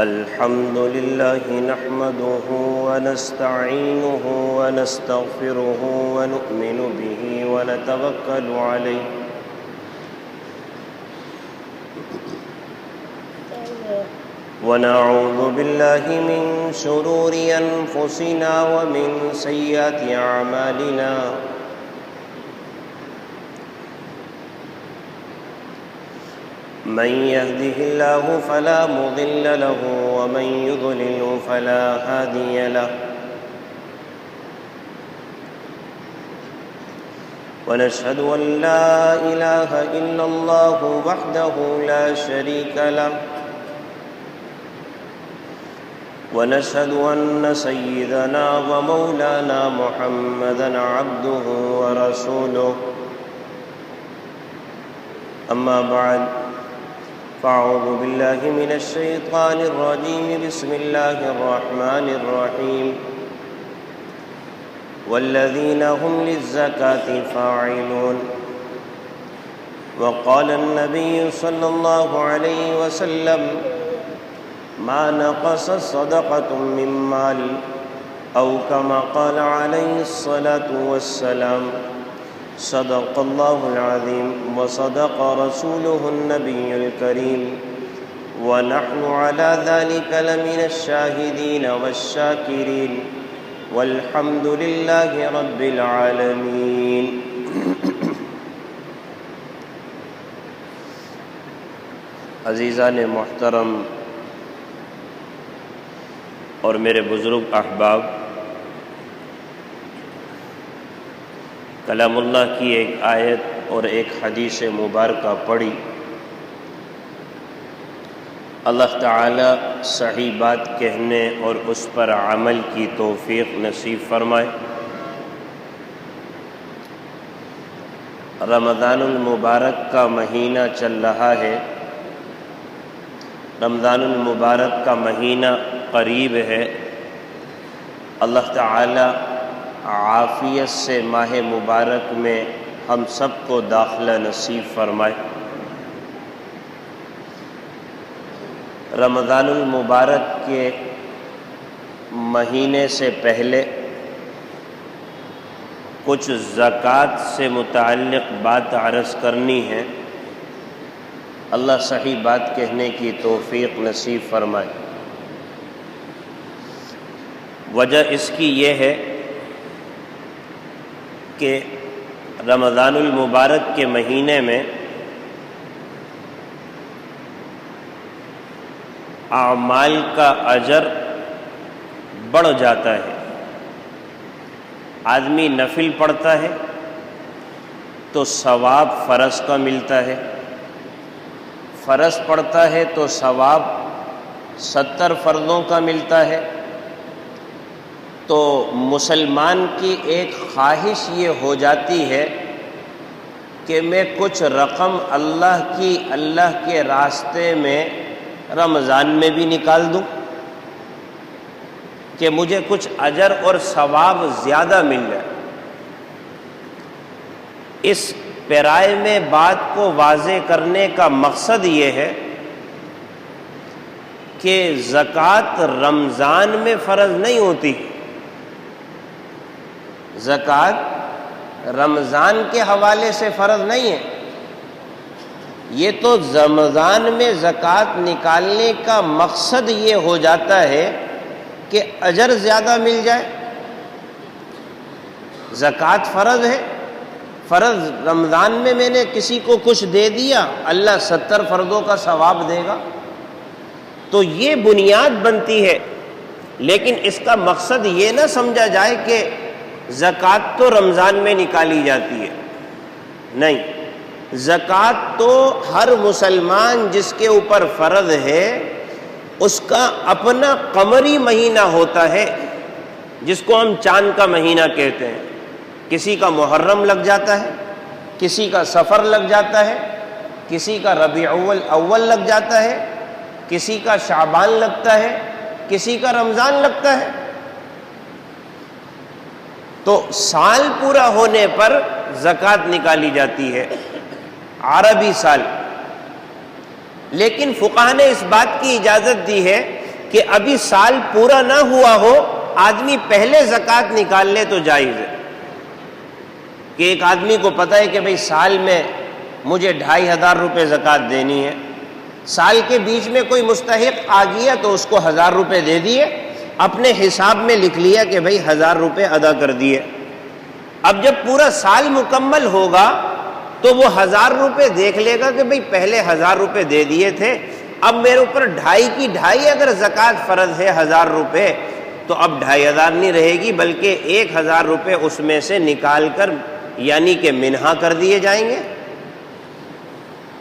الحمد لله نحمده ونستعينه ونستغفره ونؤمن به ونتوكل عليه ونعوذ بالله من شرور أنفسنا ومن سيئات أعمالنا من يهده الله فلا مضل له ومن يضلل فلا هادي له ونشهد أن لا إله إلا الله وحده لا شريك له ونشهد أن سيدنا ومولانا محمدًا عبده ورسوله أما بعد فأعوذ بالله من الشيطان الرجيم بسم الله الرحمن الرحيم والذين هم للزكاة فاعلون وقال النبي صلى الله عليه وسلم ما نقص صدقة من مال أو كما قال عليه الصلاة والسلام صدق الله العظيم وصدق رسوله النبي الكريم ونحن على ذلك لمن الشاهدين والشاكرين والحمد لله رب العالمين عزیزان محترم اور میرے بزرگ احباب، کلام اللہ کی ایک آیت اور ایک حدیث مبارکہ پڑھی۔ اللہ تعالی صحیح بات کہنے اور اس پر عمل کی توفیق نصیب فرمائے۔ رمضان المبارک کا مہینہ چل رہا ہے، رمضان المبارک کا مہینہ قریب ہے۔ اللہ تعالی عافیت سے ماہ مبارک میں ہم سب کو داخلہ نصیب فرمائے۔ رمضان المبارک کے مہینے سے پہلے کچھ زکوٰۃ سے متعلق بات عرض کرنی ہے۔ اللہ صحیح بات کہنے کی توفیق نصیب فرمائے۔ وجہ اس کی یہ ہے کہ رمضان المبارک کے مہینے میں اعمال کا اجر بڑھ جاتا ہے۔ آدمی نفل پڑھتا ہے تو ثواب فرض کا ملتا ہے، فرض پڑھتا ہے تو ثواب 70 فرضوں کا ملتا ہے۔ تو مسلمان کی ایک خواہش یہ ہو جاتی ہے کہ میں کچھ رقم اللہ کے راستے میں رمضان میں بھی نکال دوں کہ مجھے کچھ اجر اور ثواب زیادہ مل جائے۔ اس پیرائے میں بات کو واضح کرنے کا مقصد یہ ہے کہ زکوٰۃ رمضان میں فرض نہیں ہوتی، زکوٰۃ رمضان کے حوالے سے فرض نہیں ہے۔ یہ تو رمضان میں زکوٰۃ نکالنے کا مقصد یہ ہو جاتا ہے کہ اجر زیادہ مل جائے۔ زکوٰۃ فرض ہے، فرض رمضان میں میں نے کسی کو کچھ دے دیا، اللہ 70 فرضوں کا ثواب دے گا، تو یہ بنیاد بنتی ہے۔ لیکن اس کا مقصد یہ نہ سمجھا جائے کہ زکوٰۃ تو رمضان میں نکالی جاتی ہے، نہیں، زکوٰۃ تو ہر مسلمان جس کے اوپر فرض ہے اس کا اپنا قمری مہینہ ہوتا ہے، جس کو ہم چاند کا مہینہ کہتے ہیں۔ کسی کا محرم لگ جاتا ہے، کسی کا سفر لگ جاتا ہے، کسی کا ربیع اول لگ جاتا ہے، کسی کا شعبان لگتا ہے، کسی کا رمضان لگتا ہے۔ تو سال پورا ہونے پر زکوٰۃ نکالی جاتی ہے، عربی سال۔ لیکن فقہا نے اس بات کی اجازت دی ہے کہ ابھی سال پورا نہ ہوا ہو، آدمی پہلے زکوٰۃ نکال لے تو جائز ہے۔ کہ ایک آدمی کو پتہ ہے کہ بھئی سال میں مجھے 2500 روپے زکوٰۃ دینی ہے، سال کے بیچ میں کوئی مستحق آ گیا تو اس کو 1000 روپے دے دیے، اپنے حساب میں لکھ لیا کہ بھئی 1000 روپے ادا کر دیے۔ اب جب پورا سال مکمل ہوگا تو وہ 1000 روپے دیکھ لے گا کہ بھئی پہلے 1000 روپے دے دیے تھے، اب میرے اوپر 2.5 کی 2.5 اگر زکوٰۃ فرض ہے 1000 روپے، تو اب 2500 نہیں رہے گی بلکہ 1000 روپے اس میں سے نکال کر یعنی کہ منہا کر دیے جائیں گے۔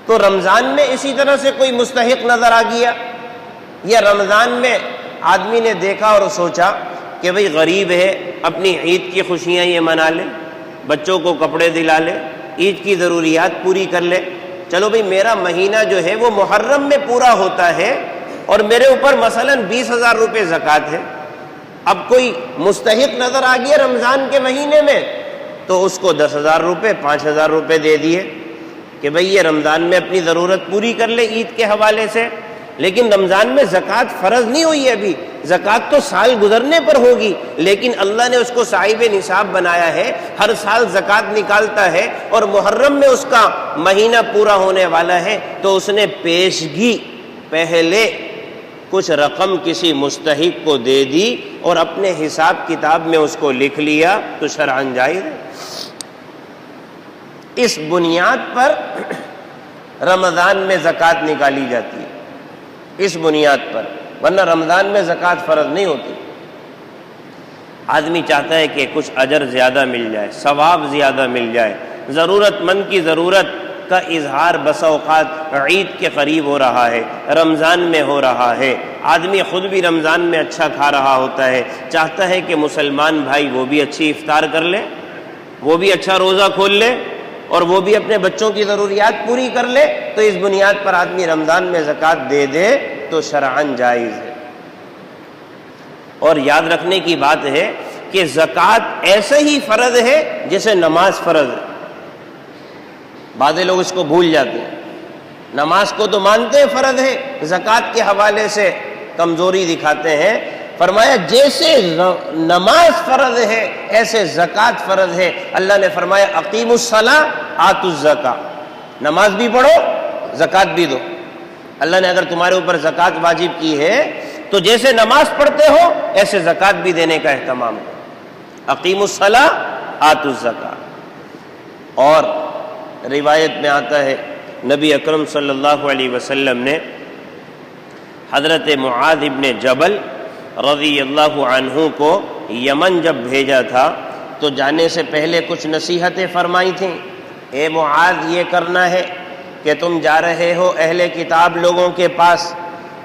تو رمضان میں اسی طرح سے کوئی مستحق نظر آ گیا، یا رمضان میں آدمی نے دیکھا اور سوچا کہ بھئی غریب ہے، اپنی عید کی خوشیاں یہ منا لے، بچوں کو کپڑے دلا لے، عید کی ضروریات پوری کر لے، چلو بھئی میرا مہینہ جو ہے وہ محرم میں پورا ہوتا ہے اور میرے اوپر مثلاً 20,000 روپے زکوٰۃ ہے، اب کوئی مستحق نظر آ گیا رمضان کے مہینے میں تو اس کو 10,000 روپے 5,000 روپے دے دیے کہ بھئی یہ رمضان میں اپنی ضرورت پوری کر لے عید کے حوالے سے۔ لیکن رمضان میں زکوٰۃ فرض نہیں ہوئی ہے، ابھی زکوٰۃ تو سال گزرنے پر ہوگی، لیکن اللہ نے اس کو صاحب نصاب بنایا ہے، ہر سال زکوٰۃ نکالتا ہے، اور محرم میں اس کا مہینہ پورا ہونے والا ہے تو اس نے پیشگی پہلے کچھ رقم کسی مستحق کو دے دی اور اپنے حساب کتاب میں اس کو لکھ لیا تو شرعاً جائز ہے۔ اس بنیاد پر رمضان میں زکوٰۃ نکالی جاتی ہے، اس بنیاد پر، ورنہ رمضان میں زکوٰۃ فرض نہیں ہوتی۔ آدمی چاہتا ہے کہ کچھ اجر زیادہ مل جائے، ثواب زیادہ مل جائے، ضرورت مند کی ضرورت کا اظہار بسا اوقات عید کے قریب ہو رہا ہے، رمضان میں ہو رہا ہے، آدمی خود بھی رمضان میں اچھا کھا رہا ہوتا ہے، چاہتا ہے کہ مسلمان بھائی وہ بھی اچھی افطار کر لے، وہ بھی اچھا روزہ کھول لے اور وہ بھی اپنے بچوں کی ضروریات پوری کر لے، تو اس بنیاد پر آدمی رمضان میں زکوٰۃ دے دے تو شرعاً جائز ہے۔ اور یاد رکھنے کی بات ہے کہ زکوٰۃ ایسے ہی فرض ہے جیسے نماز فرض ہے۔ بعض لوگ اس کو بھول جاتے ہیں، نماز کو تو مانتے ہیں فرض ہے، زکوٰۃ کے حوالے سے کمزوری دکھاتے ہیں۔ فرمایا جیسے نماز فرض ہے ایسے زکوٰۃ فرض ہے۔ اللہ نے فرمایا اقیموا الصلاۃ آتوا الزکاۃ، نماز بھی پڑھو زکوٰۃ بھی دو۔ اللہ نے اگر تمہارے اوپر زکوٰۃ واجب کی ہے تو جیسے نماز پڑھتے ہو ایسے زکوٰۃ بھی دینے کا اہتمام کرو، اقیموا الصلاۃ آتوا الزکاۃ۔ اور روایت میں آتا ہے نبی اکرم صلی اللہ علیہ وسلم نے حضرت معاذ ابن جبل رضی اللہ عنہ کو یمن جب بھیجا تھا تو جانے سے پہلے کچھ نصیحتیں فرمائی تھیں۔ اے معاذ، یہ کرنا ہے کہ تم جا رہے ہو اہل کتاب لوگوں کے پاس،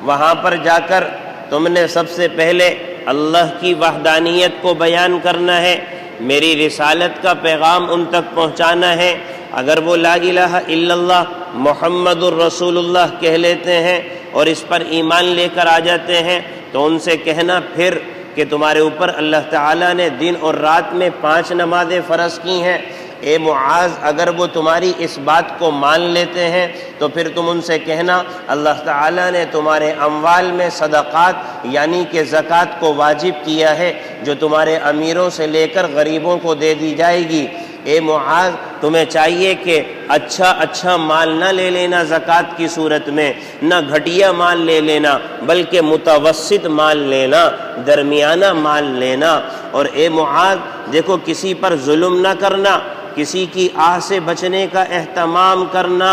وہاں پر جا کر تم نے سب سے پہلے اللہ کی وحدانیت کو بیان کرنا ہے، میری رسالت کا پیغام ان تک پہنچانا ہے۔ اگر وہ لا الہ الا اللہ محمد الرسول اللہ کہہ لیتے ہیں اور اس پر ایمان لے کر آ جاتے ہیں تو ان سے کہنا پھر کہ تمہارے اوپر اللہ تعالیٰ نے دن اور رات میں 5 نمازیں فرض کی ہیں۔ اے معاذ، اگر وہ تمہاری اس بات کو مان لیتے ہیں تو پھر تم ان سے کہنا اللہ تعالیٰ نے تمہارے اموال میں صدقات یعنی کہ زکوٰۃ کو واجب کیا ہے، جو تمہارے امیروں سے لے کر غریبوں کو دے دی جائے گی۔ اے معاذ، تمہیں چاہیے کہ اچھا مال نہ لے لینا زکوٰۃ کی صورت میں، نہ گھٹیا مال لے لینا، بلکہ متوسط مال لینا، درمیانہ مال لینا۔ اور اے معاذ دیکھو، کسی پر ظلم نہ کرنا، کسی کی آہ سے بچنے کا اہتمام کرنا،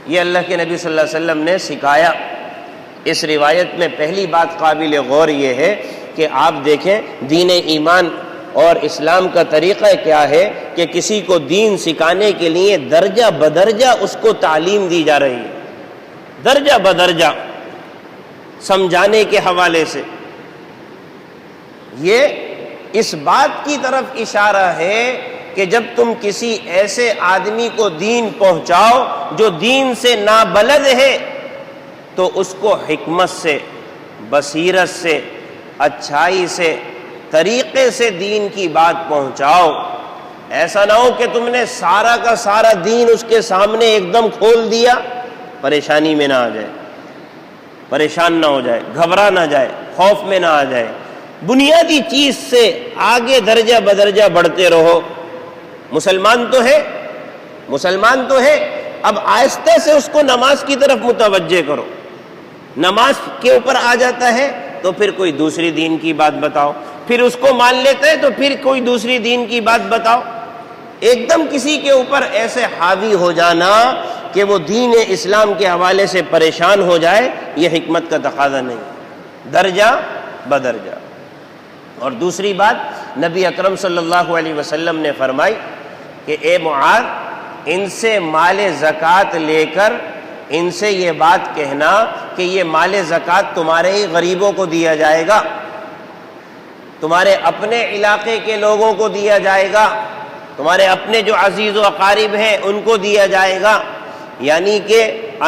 یہ اللہ کے نبی صلی اللہ علیہ وسلم نے سکھایا۔ اس روایت میں پہلی بات قابل غور یہ ہے کہ آپ دیکھیں دین ایمان اور اسلام کا طریقہ کیا ہے کہ کسی کو دین سکھانے کے لیے درجہ بدرجہ اس کو تعلیم دی جا رہی ہے، درجہ بدرجہ سمجھانے کے حوالے سے۔ یہ اس بات کی طرف اشارہ ہے کہ جب تم کسی ایسے آدمی کو دین پہنچاؤ جو دین سے نابلد ہے تو اس کو حکمت سے، بصیرت سے، اچھائی سے، طریقے سے دین کی بات پہنچاؤ۔ ایسا نہ ہو کہ تم نے سارا کا سارا دین اس کے سامنے ایک دم کھول دیا، پریشانی میں نہ آ جائے۔ پریشان نہ ہو جائے، گھبرا نہ جائے، خوف میں نہ آ جائے، بنیادی چیز سے آگے درجہ بدرجہ بڑھتے رہو۔ مسلمان تو ہے، اب آہستہ سے اس کو نماز کی طرف متوجہ کرو۔ نماز کے اوپر آ جاتا ہے تو پھر کوئی دوسری دین کی بات بتاؤ، پھر اس کو مان لیتا ہے تو پھر کوئی دوسری دین کی بات بتاؤ۔ ایک دم کسی کے اوپر ایسے حاوی ہو جانا کہ وہ دین اسلام کے حوالے سے پریشان ہو جائے، یہ حکمت کا تقاضا نہیں، درجہ بدرجہ۔ اور دوسری بات نبی اکرم صلی اللہ علیہ وسلم نے فرمائی کہ اے معاذ، ان سے مال زکوٰۃ لے کر ان سے یہ بات کہنا کہ یہ مال زکوٰۃ تمہارے ہی غریبوں کو دیا جائے گا، تمہارے اپنے علاقے کے لوگوں کو دیا جائے گا، تمہارے اپنے جو عزیز و اقارب ہیں ان کو دیا جائے گا، یعنی کہ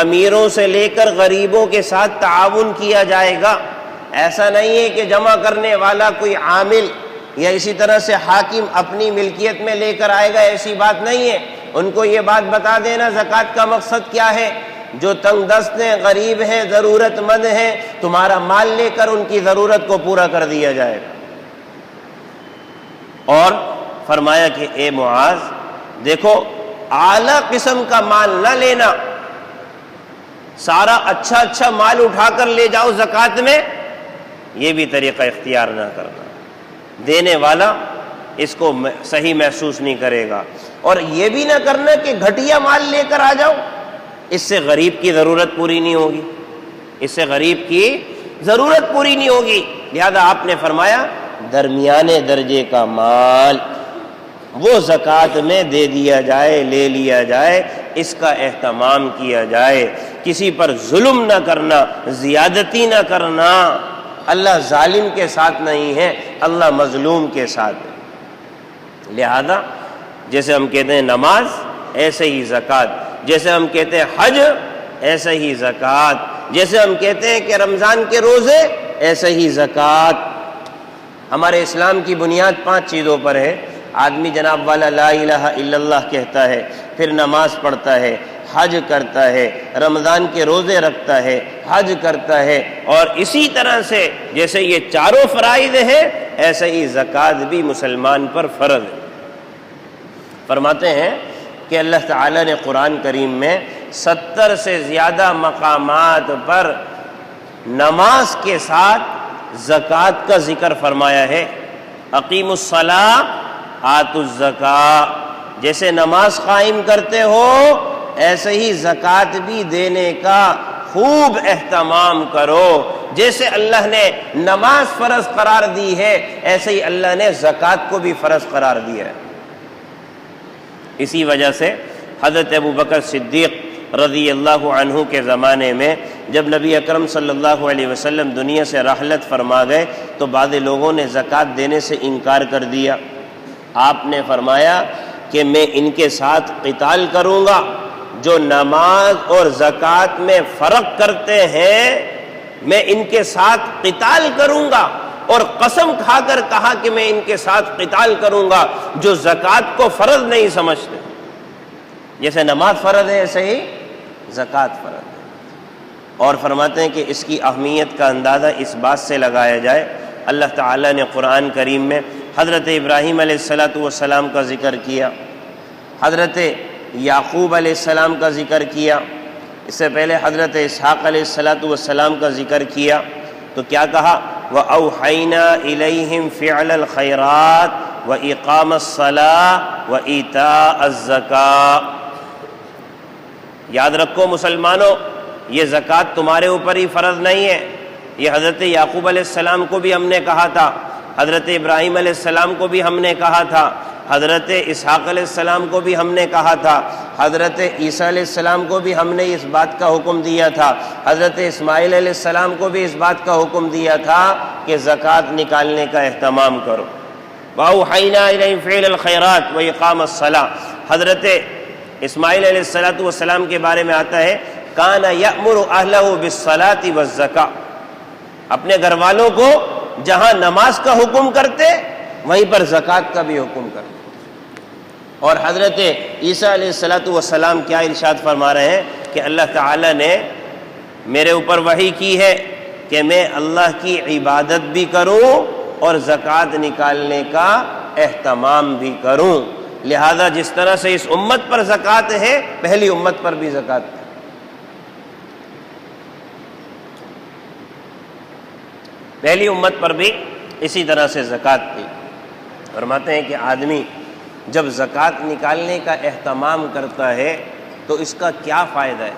امیروں سے لے کر غریبوں کے ساتھ تعاون کیا جائے گا۔ ایسا نہیں ہے کہ جمع کرنے والا کوئی عامل یا اسی طرح سے حاکم اپنی ملکیت میں لے کر آئے گا، ایسی بات نہیں ہے۔ ان کو یہ بات بتا دینا زکوٰۃ کا مقصد کیا ہے، جو تنگ دست ہیں، غریب ہیں، ضرورت مند ہیں، تمہارا مال لے کر ان کی ضرورت کو پورا کر دیا جائے گا۔ اور فرمایا کہ اے معاذ، دیکھو اعلیٰ قسم کا مال نہ لینا، سارا اچھا مال اٹھا کر لے جاؤ زکوٰۃ میں، یہ بھی طریقہ اختیار نہ کرنا، دینے والا اس کو صحیح محسوس نہیں کرے گا۔ اور یہ بھی نہ کرنا کہ گھٹیا مال لے کر آ جاؤ، اس سے غریب کی ضرورت پوری نہیں ہوگی، اس سے غریب کی ضرورت پوری نہیں ہوگی۔ لہذا آپ نے فرمایا درمیانے درجے کا مال وہ زکوٰۃ میں دے دیا جائے، لے لیا جائے، اس کا اہتمام کیا جائے، کسی پر ظلم نہ کرنا، زیادتی نہ کرنا۔ اللہ ظالم کے ساتھ نہیں ہے، اللہ مظلوم کے ساتھ ہے۔ لہذا جیسے ہم کہتے ہیں نماز، ایسے ہی زکوٰۃ، جیسے ہم کہتے ہیں حج، ایسے ہی زکوٰۃ، جیسے ہم کہتے ہیں کہ رمضان کے روزے، ایسے ہی زکوٰۃ۔ ہمارے اسلام کی بنیاد 5 چیزوں پر ہے۔ آدمی جناب والا لا الہ الا اللہ کہتا ہے، پھر نماز پڑھتا ہے، حج کرتا ہے، رمضان کے روزے رکھتا ہے، حج کرتا ہے، اور اسی طرح سے جیسے یہ چاروں فرائض ہیں، ایسے ہی زکوٰۃ بھی مسلمان پر فرض ہے۔ فرماتے ہیں کہ اللہ تعالیٰ نے قرآن کریم میں 70 سے زیادہ مقامات پر نماز کے ساتھ زکوٰۃ کا ذکر فرمایا ہے۔ اقیموا الصلاۃ آتوا الزکاۃ، جیسے نماز قائم کرتے ہو ایسے ہی زکوٰۃ بھی دینے کا خوب اہتمام کرو۔ جیسے اللہ نے نماز فرض قرار دی ہے، ایسے ہی اللہ نے زکوٰۃ کو بھی فرض قرار دیا ہے۔ اسی وجہ سے حضرت ابوبکر صدیق رضی اللہ عنہ کے زمانے میں جب نبی اکرم صلی اللہ علیہ وسلم دنیا سے رحلت فرما گئے تو بعض لوگوں نے زکوٰۃ دینے سے انکار کر دیا۔ آپ نے فرمایا کہ میں ان کے ساتھ قتال کروں گا جو نماز اور زکوٰۃ میں فرق کرتے ہیں، میں ان کے ساتھ قتال کروں گا، اور قسم کھا کر کہا کہ میں ان کے ساتھ قتال کروں گا جو زکوٰۃ کو فرض نہیں سمجھتے۔ جیسے نماز فرض ہے ایسے ہی زکوٰۃ فرض ہے۔ اور فرماتے ہیں کہ اس کی اہمیت کا اندازہ اس بات سے لگایا جائے، اللہ تعالیٰ نے قرآن کریم میں حضرت ابراہیم علیہ السلام کا ذکر کیا، حضرت یعقوب علیہ السلام کا ذکر کیا، اس سے پہلے حضرت اسحاق علیہ السلام کا ذکر کیا، تو کیا کہا؟ وَأَوْحَيْنَا إِلَيْهِمْ فِعْلَ الْخَيْرَاتِ وَإِقَامَ الصَّلَاةِ وَإِيتَاءَ الزَّكَاةِ۔ یاد رکھو مسلمانوں، یہ زکوٰۃ تمہارے اوپر ہی فرض نہیں ہے، یہ حضرت یعقوب علیہ السلام کو بھی ہم نے کہا تھا، حضرت ابراہیم علیہ السلام کو بھی ہم نے کہا تھا، حضرت اسحاق علیہ السلام کو بھی ہم نے کہا تھا، حضرت عیسیٰ علیہ السلام کو بھی ہم نے اس بات کا حکم دیا تھا، حضرت اسماعیل علیہ السلام کو بھی اس بات کا حکم دیا تھا کہ زکوٰۃ نکالنے کا اہتمام کرو۔ وَأَوْحَيْنَا إِلَيْهِمْ فِعْلَ الْخَيْرَاتِ وَإِقَامَ الصَّلَاةِ۔ حضرت اسماعیل علیہ السلام کے بارے میں آتا ہے كَانَ يَأْمُرُ أَهْلَهُ بِالصَّلَاةِ وَالزَّكَاةِ، اپنے گھر والوں کو جہاں نماز کا حکم کرتے وہیں پر زکوٰۃ کا بھی حکم کرتے۔ اور حضرت عیسیٰ علیہ السلام کیا ارشاد فرما رہے ہیں کہ اللہ تعالیٰ نے میرے اوپر وحی کی ہے کہ میں اللہ کی عبادت بھی کروں اور زکوٰۃ نکالنے کا اہتمام بھی کروں۔ لہذا جس طرح سے اس امت پر زکوٰۃ ہے، پہلی امت پر بھی زکوٰۃ ہے۔ پہلی امت پر بھی اسی طرح سے زکوٰۃ تھی۔ فرماتے ہیں کہ آدمی جب زکوٰۃ نکالنے کا اہتمام کرتا ہے تو اس کا کیا فائدہ ہے؟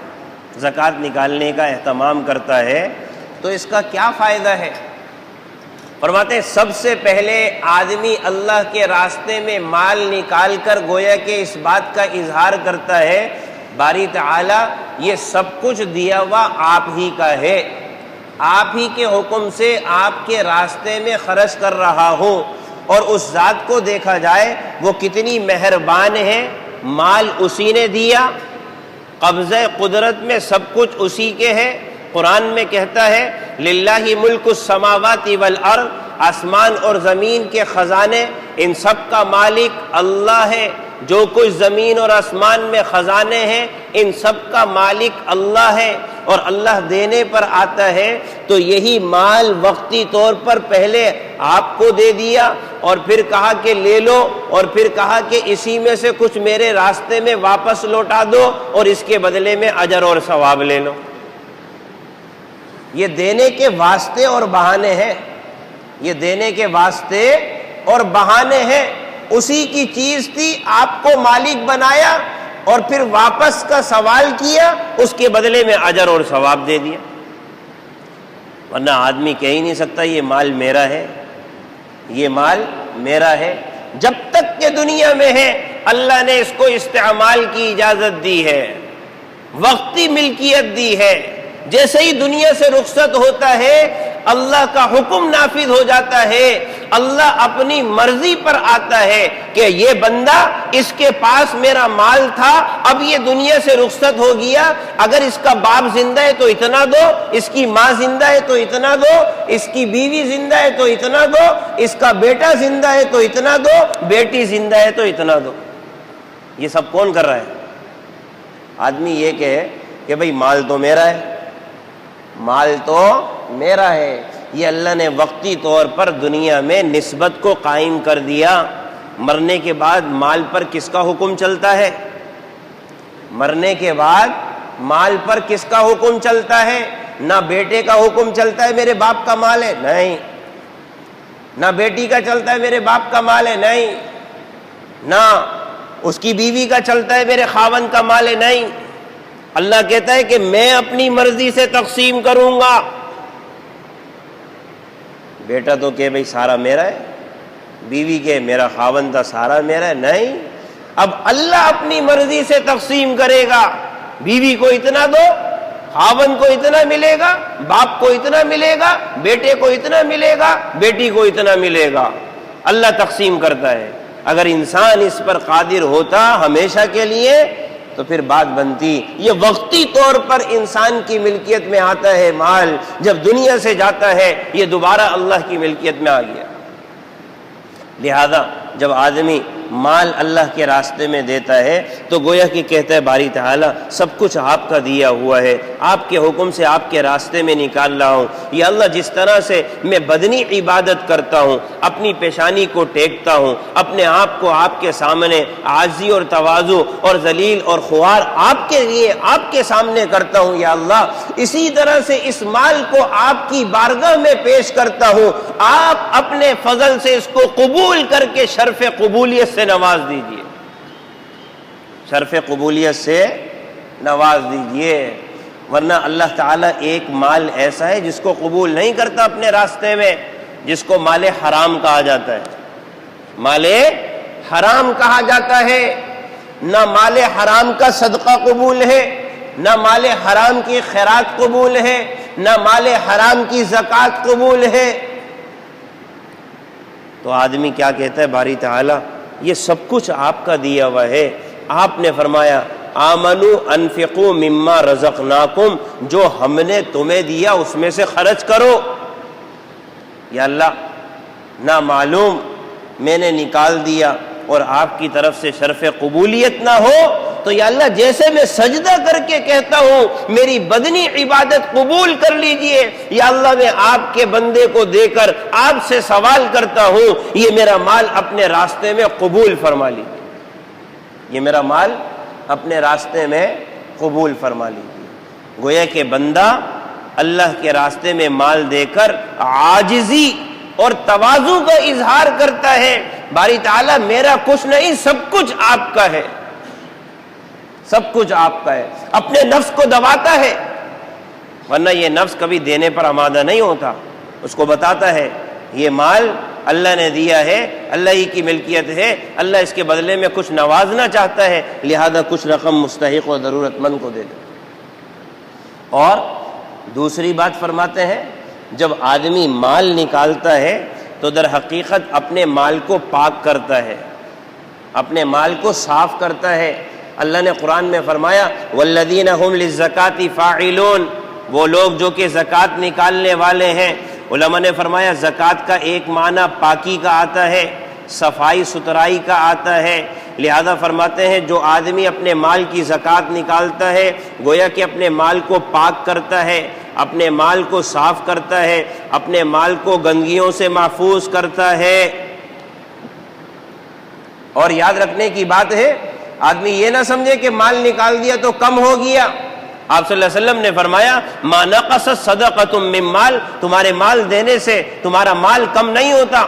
زکوٰۃ نکالنے کا اہتمام کرتا ہے تو اس کا کیا فائدہ ہے؟ فرماتے ہیں سب سے پہلے آدمی اللہ کے راستے میں مال نکال کر گویا کہ اس بات کا اظہار کرتا ہے باری تعالیٰ یہ سب کچھ دیا ہوا آپ ہی کا ہے، آپ ہی کے حکم سے آپ کے راستے میں خرچ کر رہا ہوں، اور اس ذات کو دیکھا جائے وہ کتنی مہربان ہے، مال اسی نے دیا، قبضہ قدرت میں سب کچھ اسی کے ہے۔ قرآن میں کہتا ہے للہ ملک السماوات والارض، آسمان اور زمین کے خزانے ان سب کا مالک اللہ ہے۔ جو کچھ زمین اور آسمان میں خزانے ہیں ان سب کا مالک اللہ ہے، اور اللہ دینے پر آتا ہے تو یہی مال وقتی طور پر پہلے آپ کو دے دیا اور پھر کہا کہ لے لو، اور پھر کہا کہ اسی میں سے کچھ میرے راستے میں واپس لوٹا دو اور اس کے بدلے میں اجر اور ثواب لے لو۔ یہ دینے کے واسطے اور بہانے ہیں، یہ دینے کے واسطے اور بہانے ہیں۔ اسی کی چیز تھی، آپ کو مالک بنایا اور پھر واپس کا سوال کیا، اس کے بدلے میں اجر اور ثواب دے دیا۔ ورنہ آدمی کہہ ہی نہیں سکتا یہ مال میرا ہے، یہ مال میرا ہے۔ جب تک کہ دنیا میں ہے اللہ نے اس کو استعمال کی اجازت دی ہے، وقتی ملکیت دی ہے۔ جیسے ہی دنیا سے رخصت ہوتا ہے اللہ کا حکم نافذ ہو جاتا ہے، اللہ اپنی مرضی پر آتا ہے کہ یہ بندہ اس کے پاس میرا مال تھا، اب یہ دنیا سے رخصت ہو گیا، اگر اس کا باپ زندہ ہے تو اتنا دو، اس کی ماں زندہ ہے تو اتنا دو، اس کی بیوی زندہ ہے تو اتنا دو، اس کا بیٹا زندہ ہے تو اتنا دو، بیٹی زندہ ہے تو اتنا دو۔ یہ سب کون کر رہا ہے؟ آدمی یہ کہے کہ بھئی مال تو میرا ہے، مال تو میرا ہے۔ یہ اللہ نے وقتی طور پر دنیا میں نسبت کو قائم کر دیا۔ مرنے کے بعد مال پر کس کا حکم چلتا ہے؟ مرنے کے بعد مال پر کس کا حکم چلتا ہے؟ نہ بیٹے کا حکم چلتا ہے میرے باپ کا مال ہے، نہیں۔ نہ بیٹی کا چلتا ہے میرے باپ کا مال ہے، نہیں۔ نہ اس کی بیوی کا چلتا ہے میرے خاوند کا مال ہے، نہیں۔ اللہ کہتا ہے کہ میں اپنی مرضی سے تقسیم کروں گا۔ بیٹا تو کہ بھئی سارا میرا ہے، بیوی کے میرا خاوند تھا سارا میرا ہے، نہیں۔ اب اللہ اپنی مرضی سے تقسیم کرے گا، بیوی کو اتنا دو، خاوند کو اتنا ملے گا، باپ کو اتنا ملے گا، بیٹے کو اتنا ملے گا، بیٹی کو اتنا ملے گا۔ اللہ تقسیم کرتا ہے۔ اگر انسان اس پر قادر ہوتا ہمیشہ کے لیے تو پھر بات بنتی۔ یہ وقتی طور پر انسان کی ملکیت میں آتا ہے مال، جب دنیا سے جاتا ہے یہ دوبارہ اللہ کی ملکیت میں آ گیا۔ لہذا جب آدمی مال اللہ کے راستے میں دیتا ہے تو گویا کہ کہتا ہے باری تعالیٰ سب کچھ آپ کا دیا ہوا ہے، آپ کے حکم سے آپ کے راستے میں نکال رہا ہوں۔ یا اللہ جس طرح سے میں بدنی عبادت کرتا ہوں، اپنی پیشانی کو ٹیکتا ہوں، اپنے آپ کو آپ کے سامنے عاجزی اور تواضع اور ذلیل اور خوار آپ کے لیے آپ کے سامنے کرتا ہوں، یا اللہ اسی طرح سے اس مال کو آپ کی بارگاہ میں پیش کرتا ہوں، آپ اپنے فضل سے اس کو قبول کر کے شرف قبولیت سے نواز دیجئے، شرف قبولیت سے نواز دیجئے۔ ورنہ اللہ تعالیٰ ایک مال ایسا ہے جس کو قبول نہیں کرتا اپنے راستے میں، جس کو مال حرام کہا جاتا ہے۔ مال حرام کہا جاتا ہے، نہ مال حرام کا صدقہ قبول ہے، نہ مال حرام کی خیرات قبول ہے، نہ مال حرام کی زکوٰۃ قبول ہے۔ تو آدمی کیا کہتا ہے باری تعالیٰ یہ سب کچھ آپ کا دیا ہوا ہے۔ آپ نے فرمایا آمنو انفقوا مما رزقناکم، جو ہم نے تمہیں دیا اس میں سے خرچ کرو۔ یا اللہ نہ معلوم میں نے نکال دیا اور آپ کی طرف سے شرف قبولیت نہ ہو تو یا اللہ جیسے میں سجدہ کر کے کہتا ہوں میری بدنی عبادت قبول کر لیجئے، یا اللہ میں آپ کے بندے کو دے کر آپ سے سوال کرتا ہوں یہ میرا مال اپنے راستے میں قبول فرما لیجئے، یہ میرا مال اپنے راستے میں قبول فرما لیجئے۔ گویا کہ بندہ اللہ کے راستے میں مال دے کر عاجزی اور تواضع کا اظہار کرتا ہے، باری تعالیٰ میرا کچھ نہیں، سب کچھ آپ کا ہے، سب کچھ آپ کا ہے، اپنے نفس کو دباتا ہے، ورنہ یہ نفس کبھی دینے پر آمادہ نہیں ہوتا، اس کو بتاتا ہے یہ مال اللہ نے دیا ہے، اللہ ہی کی ملکیت ہے، اللہ اس کے بدلے میں کچھ نوازنا چاہتا ہے، لہذا کچھ رقم مستحق و ضرورت مند کو دے دے۔ اور دوسری بات فرماتے ہیں جب آدمی مال نکالتا ہے تو در حقیقت اپنے مال کو پاک کرتا ہے، اپنے مال کو صاف کرتا ہے۔ اللہ نے قرآن میں فرمایا والذین هم للزکاۃ فاعلون، وہ لوگ جو کہ زکوٰۃ نکالنے والے ہیں۔ علماء نے فرمایا زکوٰۃ کا ایک معنی پاکی کا آتا ہے، صفائی ستھرائی کا آتا ہے، لہذا فرماتے ہیں جو آدمی اپنے مال کی زکوٰۃ نکالتا ہے گویا کہ اپنے مال کو پاک کرتا ہے، اپنے مال کو صاف کرتا ہے، اپنے مال کو گندگیوں سے محفوظ کرتا ہے۔ اور یاد رکھنے کی بات ہے آدمی یہ نہ سمجھے کہ مال نکال دیا تو کم ہو گیا۔ آپ صلی اللہ علیہ وسلم نے فرمایا ما نقصت صدقۃ من مال، تمہارے مال دینے سے تمہارا مال کم نہیں ہوتا۔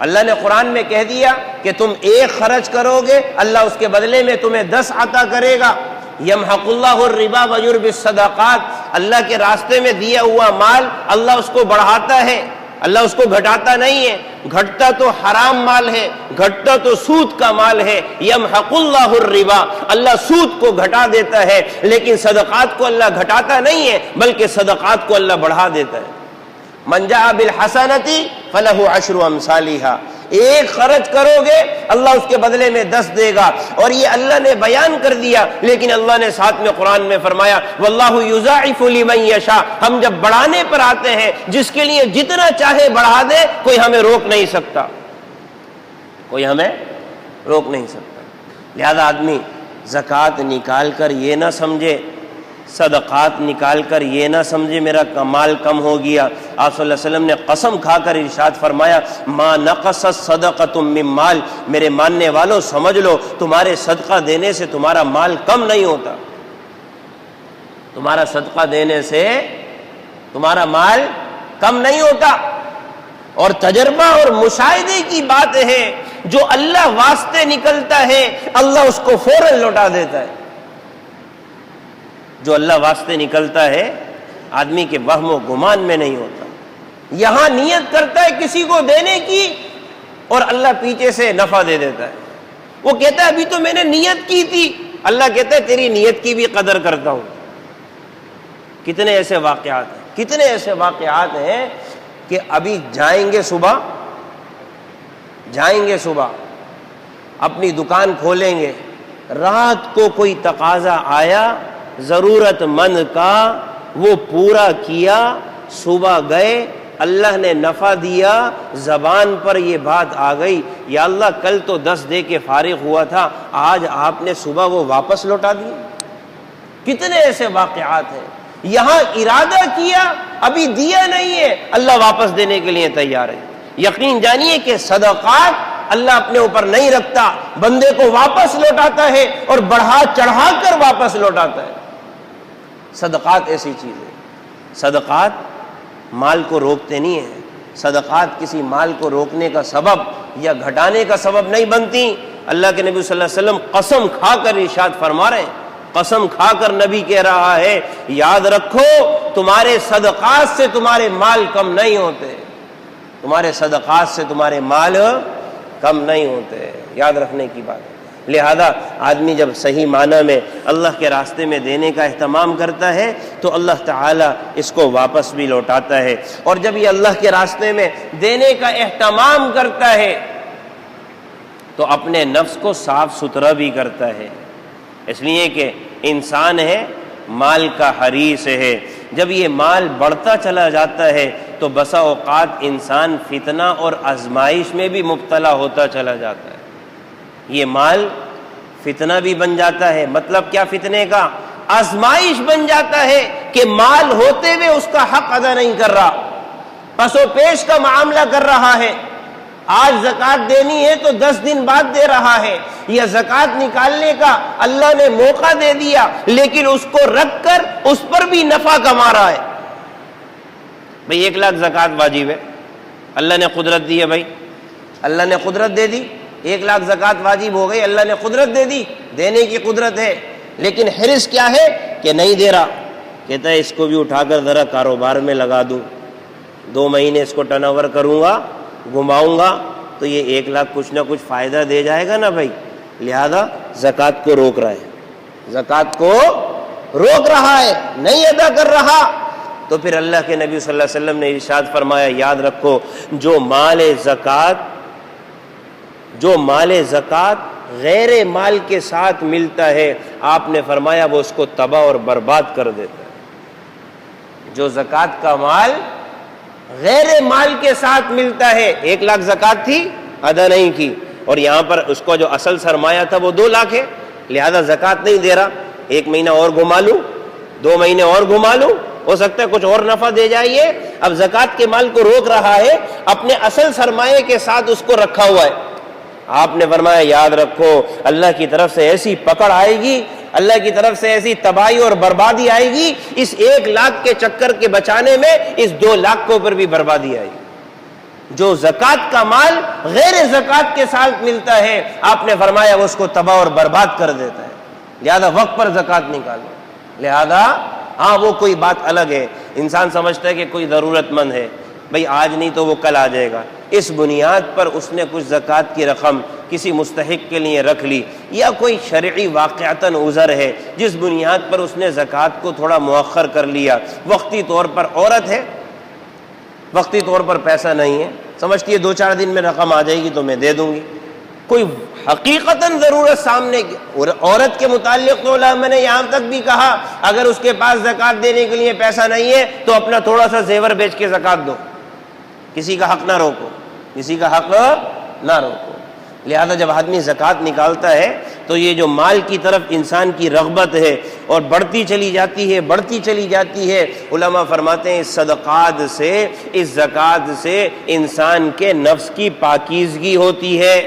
اللہ نے قرآن میں کہہ دیا کہ تم ایک خرچ کرو گے اللہ اس کے بدلے میں تمہیں 10 عطا کرے گا۔ یمحق اللہ الربا ویربی الصدقات، اللہ کے راستے میں دیا ہوا مال اللہ اس کو بڑھاتا ہے، اللہ اس کو گھٹاتا نہیں ہے، گھٹتا تو حرام مال ہے، گھٹتا تو سود کا مال ہے۔ یمحق اللہ الربا، اللہ سود کو گھٹا دیتا ہے، لیکن صدقات کو اللہ گھٹاتا نہیں ہے بلکہ صدقات کو اللہ بڑھا دیتا ہے۔ من جاء بالحسنۃ فلہ عشر امثالھا، ایک خرچ کرو گے اللہ اس کے بدلے میں 10 دے گا۔ اور یہ اللہ نے بیان کر دیا، لیکن اللہ نے ساتھ میں قرآن میں فرمایا واللہ یضاعف لمن یشاء، ہم جب بڑھانے پر آتے ہیں جس کے لیے جتنا چاہے بڑھا دے، کوئی ہمیں روک نہیں سکتا، کوئی ہمیں روک نہیں سکتا۔ لہذا آدمی زکوٰۃ نکال کر یہ نہ سمجھے، صدقات نکال کر یہ نہ سمجھے میرا مال کم ہو گیا۔ آپ صلی اللہ علیہ وسلم نے قسم کھا کر ارشاد فرمایا ما نقصت صدقۃ من مال، میرے ماننے والوں سمجھ لو تمہارے صدقہ دینے سے تمہارا مال کم نہیں ہوتا، تمہارا صدقہ دینے سے تمہارا مال کم نہیں ہوتا۔ اور تجربہ اور مشاہدے کی بات ہے، جو اللہ واسطے نکلتا ہے اللہ اس کو فوراً لوٹا دیتا ہے۔ جو اللہ واسطے نکلتا ہے آدمی کے وہم و گمان میں نہیں ہوتا، یہاں نیت کرتا ہے کسی کو دینے کی اور اللہ پیچھے سے نفع دے دیتا ہے۔ وہ کہتا ہے ابھی تو میں نے نیت کی تھی، اللہ کہتا ہے تیری نیت کی بھی قدر کرتا ہوں۔ کتنے ایسے واقعات ہیں، کتنے ایسے واقعات ہیں کہ ابھی جائیں گے صبح اپنی دکان کھولیں گے، رات کو کوئی تقاضا آیا ضرورت مند کا، وہ پورا کیا، صبح گئے، اللہ نے نفع دیا، زبان پر یہ بات آ گئی یا اللہ کل تو 10 دے کے فارغ ہوا تھا، آج آپ نے صبح وہ واپس لوٹا دی۔ کتنے ایسے واقعات ہیں، یہاں ارادہ کیا ابھی دیا نہیں ہے، اللہ واپس دینے کے لیے تیار ہے۔ یقین جانیے کہ صدقات اللہ اپنے اوپر نہیں رکھتا، بندے کو واپس لوٹاتا ہے اور بڑھا چڑھا کر واپس لوٹاتا ہے۔ صدقات ایسی چیز ہے، صدقات مال کو روکتے نہیں ہیں، صدقات کسی مال کو روکنے کا سبب یا گھٹانے کا سبب نہیں بنتی۔ اللہ کے نبی صلی اللہ علیہ وسلم قسم کھا کر ارشاد فرما رہے ہیں، قسم کھا کر نبی کہہ رہا ہے یاد رکھو تمہارے صدقات سے تمہارے مال کم نہیں ہوتے، تمہارے صدقات سے تمہارے مال کم نہیں ہوتے، یاد رکھنے کی بات ہے۔ لہذا آدمی جب صحیح معنی میں اللہ کے راستے میں دینے کا اہتمام کرتا ہے تو اللہ تعالیٰ اس کو واپس بھی لوٹاتا ہے۔ اور جب یہ اللہ کے راستے میں دینے کا اہتمام کرتا ہے تو اپنے نفس کو صاف ستھرا بھی کرتا ہے، اس لیے کہ انسان ہے مال کا حریص ہے۔ جب یہ مال بڑھتا چلا جاتا ہے تو بسا اوقات انسان فتنہ اور آزمائش میں بھی مبتلا ہوتا چلا جاتا ہے۔ یہ مال فتنہ بھی بن جاتا ہے. مطلب کیا فتنے کا؟ آزمائش بن جاتا ہے کہ مال ہوتے ہوئے اس کا حق ادا نہیں کر رہا، پس و پیش کا معاملہ کر رہا ہے. آج زکوٰۃ دینی ہے تو 10 دن بعد دے رہا ہے، یا زکوٰۃ نکالنے کا اللہ نے موقع دے دیا لیکن اس کو رکھ کر اس پر بھی نفع کما رہا ہے. بھئی 1 لاکھ زکوٰۃ واجب ہے، اللہ نے قدرت دی ہے، بھائی اللہ نے قدرت دے دی، 1 لاکھ زکوٰۃ واجب ہو گئی، اللہ نے قدرت دے دی، دینے کی قدرت ہے، لیکن حرص کیا ہے کہ نہیں دے رہا. کہتا ہے اس کو بھی اٹھا کر ذرا کاروبار میں لگا دوں، 2 مہینے اس کو ٹرن اوور کروں گا، گھماؤں گا تو یہ 1 لاکھ کچھ نہ کچھ فائدہ دے جائے گا نا بھائی. لہذا زکوٰۃ کو روک رہا ہے، زکوٰۃ کو روک رہا ہے، نہیں ادا کر رہا. تو پھر اللہ کے نبی صلی اللہ علیہ وسلم نے ارشاد فرمایا، یاد رکھو جو مال زکوٰۃ غیر مال کے ساتھ ملتا ہے، آپ نے فرمایا وہ اس کو تباہ اور برباد کر دیتا ہے. جو زکوٰۃ کا مال غیر مال کے ساتھ ملتا ہے، 1 لاکھ زکوٰۃ تھی ادا نہیں کی، اور یہاں پر اس کو جو اصل سرمایہ تھا وہ 2 لاکھ ہے، لہذا زکوٰۃ نہیں دے رہا. 1 مہینہ اور گھما لوں، 2 مہینے اور گھما لوں، ہو سکتا ہے کچھ اور نفع دے جائیے. اب زکوٰۃ کے مال کو روک رہا ہے، اپنے اصل سرمایہ کے ساتھ اس کو رکھا ہوا ہے. آپ نے فرمایا یاد رکھو اللہ کی طرف سے ایسی پکڑ آئے گی، اللہ کی طرف سے ایسی تباہی اور بربادی آئے گی، اس 1 لاکھ کے چکر کے بچانے میں اس 2 لاکھ کے اوپر بھی بربادی آئے گی. جو زکوٰۃ کا مال غیر زکوٰۃ کے ساتھ ملتا ہے، آپ نے فرمایا وہ اس کو تباہ اور برباد کر دیتا ہے. لہذا وقت پر زکوٰۃ نکالو. لہذا ہاں وہ کوئی بات الگ ہے، انسان سمجھتا ہے کہ کوئی ضرورت مند ہے، بھئی آج نہیں تو وہ کل آ جائے گا، اس بنیاد پر اس نے کچھ زکوٰۃ کی رقم کسی مستحق کے لیے رکھ لی، یا کوئی شرعی واقعتاً عذر ہے جس بنیاد پر اس نے زکوٰۃ کو تھوڑا مؤخر کر لیا. وقتی طور پر عورت ہے، وقتی طور پر پیسہ نہیں ہے، سمجھتی ہے 2-4 دن میں رقم آ جائے گی تو میں دے دوں گی. کوئی حقیقتاً ضرورت سامنے کی، اور عورت کے متعلق تو علماء نے یہاں تک بھی کہا اگر اس کے پاس زکوٰۃ دینے کے لیے پیسہ نہیں ہے تو اپنا تھوڑا سا زیور بیچ کے زکوٰۃ دو، کسی کا حق نہ روکو، کسی کا حق نہ روکو. لہذا جب آدمی زکوٰۃ نکالتا ہے تو یہ جو مال کی طرف انسان کی رغبت ہے اور بڑھتی چلی جاتی ہے، علماء فرماتے ہیں اس صدقات سے، اس زکوٰۃ سے انسان کے نفس کی پاکیزگی ہوتی ہے،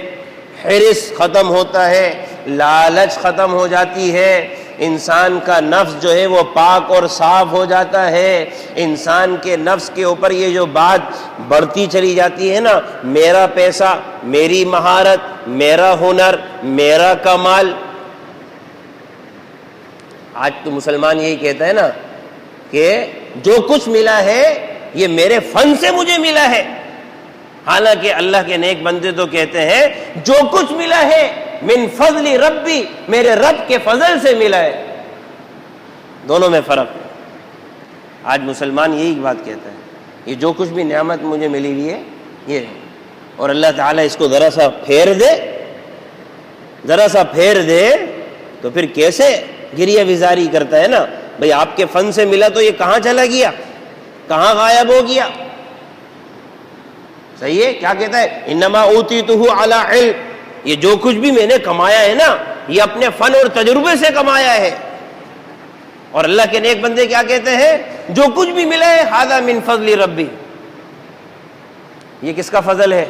حرص ختم ہوتا ہے، لالچ ختم ہو جاتی ہے، انسان کا نفس جو ہے وہ پاک اور صاف ہو جاتا ہے. انسان کے نفس کے اوپر یہ جو بات بڑھتی چلی جاتی ہے نا، میرا پیسہ، میری مہارت، میرا ہنر، میرا کمال. آج تو مسلمان یہی کہتا ہے نا کہ جو کچھ ملا ہے یہ میرے فن سے مجھے ملا ہے، حالانکہ اللہ کے نیک بندے تو کہتے ہیں جو کچھ ملا ہے من فضل ربی، میرے رب کے فضل سے ملا ہے. دونوں میں فرق ہے. آج مسلمان یہی بات کہتا ہے، یہ جو کچھ بھی نعمت مجھے ملی ہوئی ہے یہ ہے، اور اللہ تعالیٰ اس کو ذرا سا پھیر دے تو پھر کیسے گریہ وزاری کرتا ہے نا. بھئی آپ کے فن سے ملا تو یہ کہاں چلا گیا، کہاں غائب ہو گیا. صحیح ہے، کیا کہتا ہے انما اوتیتہ علی علم، یہ جو کچھ بھی میں نے کمایا ہے نا یہ اپنے فن اور تجربے سے کمایا ہے. اور اللہ کے نیک بندے کیا کہتے ہیں جو کچھ بھی ملا ہے ھذا من فضل ربی، یہ کس کا فضل ہے؟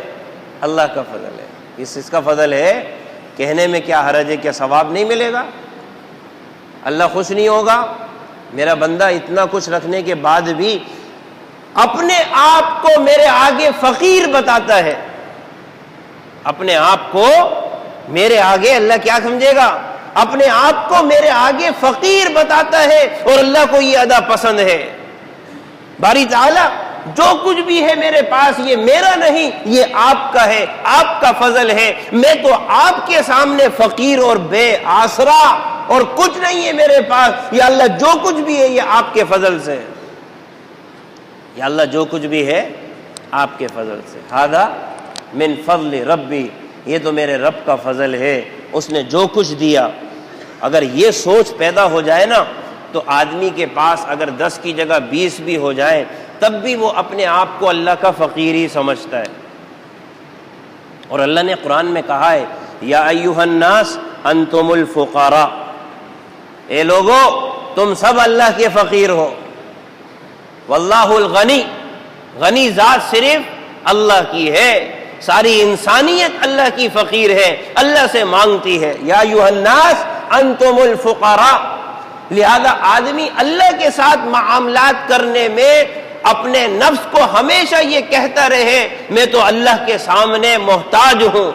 اللہ کا فضل ہے. اس کا فضل ہے، کہنے میں کیا حرج ہے، کیا ثواب نہیں ملے گا؟ اللہ خوش نہیں ہوگا؟ میرا بندہ اتنا کچھ رکھنے کے بعد بھی اپنے آپ کو میرے آگے فقیر بتاتا ہے، اپنے آپ کو میرے آگے اللہ کیا سمجھے گا؟ اپنے آپ کو میرے آگے فقیر بتاتا ہے، اور اللہ کو یہ ادا پسند ہے. باری تعالیٰ جو کچھ بھی ہے میرے پاس یہ میرا نہیں، یہ آپ کا ہے، آپ کا فضل ہے. میں تو آپ کے سامنے فقیر اور بے آسرا اور کچھ نہیں ہے میرے پاس. یا اللہ جو کچھ بھی ہے یہ آپ کے فضل سے، یا اللہ جو کچھ بھی ہے آپ کے فضل سے. ھذا من فضل ربی، یہ تو میرے رب کا فضل ہے، اس نے جو کچھ دیا. اگر یہ سوچ پیدا ہو جائے نا تو آدمی کے پاس اگر 10 کی جگہ 20 بھی ہو جائیں تب بھی وہ اپنے آپ کو اللہ کا فقیر ہی سمجھتا ہے. اور اللہ نے قرآن میں کہا ہے یا ایھا الناس انتم الفقراء، اے لوگو تم سب اللہ کے فقیر ہو، واللہ الغنی، غنی ذات صرف اللہ کی ہے، ساری انسانیت اللہ کی فقیر ہے، اللہ سے مانگتی ہے، یا ایھا الناس انتم الفقراء۔ لہذا آدمی اللہ کے ساتھ معاملات کرنے میں اپنے نفس کو ہمیشہ یہ کہتا رہے میں تو اللہ کے سامنے محتاج ہوں،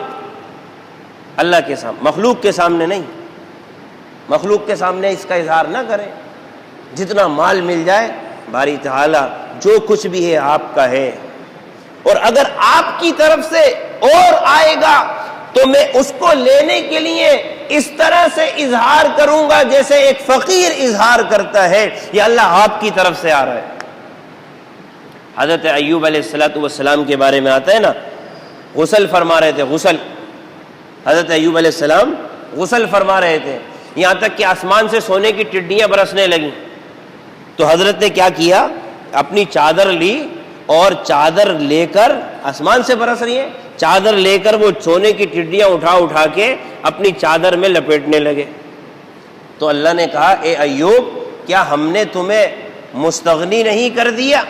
اللہ کے سامنے، مخلوق کے سامنے نہیں، مخلوق کے سامنے اس کا اظہار نہ کرے۔ جتنا مال مل جائے باری تعالیٰ جو کچھ بھی ہے آپ کا ہے، اور اگر آپ کی طرف سے اور آئے گا تو میں اس کو لینے کے لیے اس طرح سے اظہار کروں گا جیسے ایک فقیر اظہار کرتا ہے، یا اللہ آپ کی طرف سے آ رہا ہے۔ حضرت ایوب علیہ السلام کے بارے میں آتا ہے نا، غسل فرما رہے تھے، غسل، حضرت ایوب علیہ السلام غسل فرما رہے تھے، یہاں تک کہ آسمان سے سونے کی ٹڈیاں برسنے لگیں، تو حضرت نے کیا کیا، اپنی چادر لی اور چادر لے کر، آسمان سے برس رہی ہے، چادر لے کر وہ سونے کی ٹڈیاں اٹھا اٹھا کے اپنی چادر میں لپیٹنے لگے۔ تو اللہ نے کہا اے ایوب کیا ہم نے تمہیں مستغنی نہیں کر دیا؟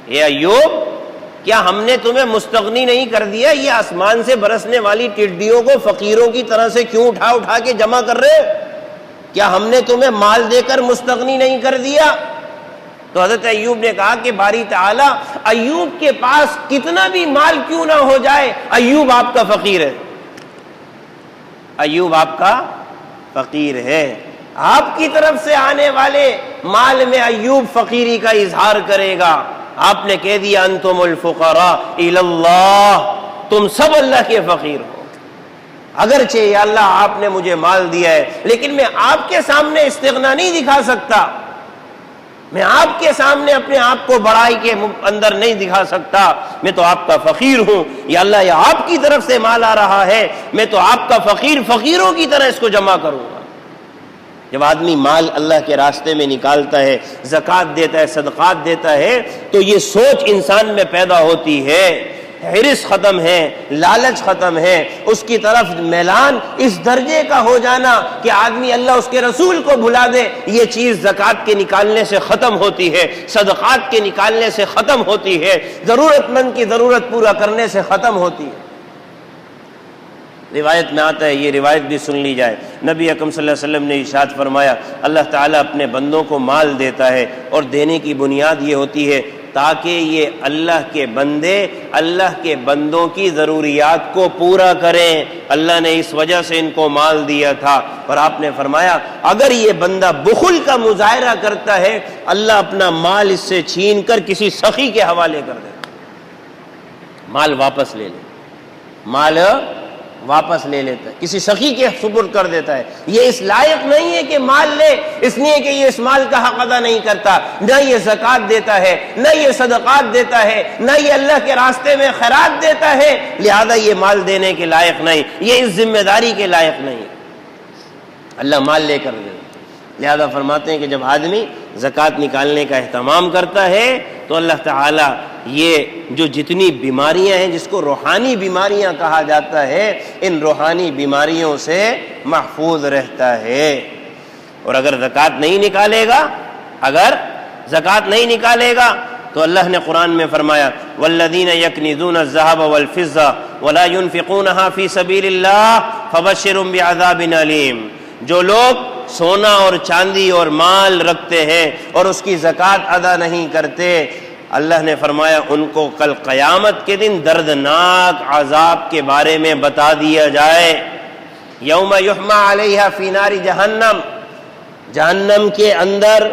اے ایوب کیا ہم نے تمہیں مستغنی نہیں کر دیا؟ یہ آسمان سے برسنے والی ٹڈیوں کو فقیروں کی طرح سے کیوں اٹھا اٹھا کے جمع کر رہے ہو؟ کیا ہم نے تمہیں مال دے کر مستغنی نہیں کر دیا؟ تو حضرت ایوب نے کہا کہ باری تعالیٰ ایوب کے پاس کتنا بھی مال کیوں نہ ہو جائے، ایوب آپ کا فقیر ہے، ایوب آپ کا فقیر ہے، آپ کی طرف سے آنے والے مال میں ایوب فقیری کا اظہار کرے گا۔ آپ نے کہہ دیا انتم الفقراء الی اللہ، تم سب اللہ کے فقیر ہو، اگرچہ یا اللہ آپ نے مجھے مال دیا ہے لیکن میں آپ کے سامنے استغنا نہیں دکھا سکتا، میں آپ کے سامنے اپنے آپ کو بڑائی کے اندر نہیں دکھا سکتا، میں تو آپ کا فقیر ہوں، یا اللہ یا آپ کی طرف سے مال آ رہا ہے، میں تو آپ کا فقیر فقیروں کی طرح اس کو جمع کروں گا۔ جب آدمی مال اللہ کے راستے میں نکالتا ہے، زکوٰۃ دیتا ہے، صدقات دیتا ہے، تو یہ سوچ انسان میں پیدا ہوتی ہے، حرص ختم ہے، لالچ ختم ہے، اس کی طرف میلان اس درجے کا ہو جانا کہ آدمی اللہ اس کے رسول کو بھلا دے، یہ چیز زکوٰۃ کے نکالنے سے ختم ہوتی ہے، صدقات کے نکالنے سے ختم ہوتی ہے، ضرورت مند کی ضرورت پورا کرنے سے ختم ہوتی ہے۔ روایت میں آتا ہے، یہ روایت بھی سن لی جائے، نبی اکرم صلی اللہ علیہ وسلم نے ارشاد فرمایا اللہ تعالیٰ اپنے بندوں کو مال دیتا ہے اور دینے کی بنیاد یہ ہوتی ہے تاکہ یہ اللہ کے بندے اللہ کے بندوں کی ضروریات کو پورا کریں، اللہ نے اس وجہ سے ان کو مال دیا تھا۔ اور آپ نے فرمایا اگر یہ بندہ بخل کا مظاہرہ کرتا ہے اللہ اپنا مال اس سے چھین کر کسی سخی کے حوالے کر دیتا، مال واپس لے لے، مال واپس لے لیتا ہے، کسی سخی کے سپرد کر دیتا ہے۔ یہ اس لائق نہیں ہے کہ مال لے، اس لیے کہ یہ اس مال کا حق ادا نہیں کرتا، نہ یہ زکوٰۃ دیتا ہے، نہ یہ صدقات دیتا ہے، نہ یہ اللہ کے راستے میں خیرات دیتا ہے، لہذا یہ مال دینے کے لائق نہیں، یہ اس ذمہ داری کے لائق نہیں، اللہ مال لے کر دے۔ لہذا فرماتے ہیں کہ جب آدمی زکوٰۃ نکالنے کا اہتمام کرتا ہے تو اللہ تعالیٰ یہ جو جتنی بیماریاں ہیں جس کو روحانی بیماریاں کہا جاتا ہے، ان روحانی بیماریوں سے محفوظ رہتا ہے۔ اور اگر زکوٰۃ نہیں نکالے گا، اگر زکوٰۃ نہیں نکالے گا تو اللہ نے قرآن میں فرمایا والذین یکنزون الذهب والفضة ولا ينفقونها في سبيل الله فبشرهم بعذاب علیم، جو لوگ سونا اور چاندی اور مال رکھتے ہیں اور اس کی زکوٰۃ ادا نہیں کرتے، اللہ نے فرمایا ان کو کل قیامت کے دن دردناک عذاب کے بارے میں بتا دیا جائے۔ یوم یحمى علیہا فی نار جہنم، جہنم کے اندر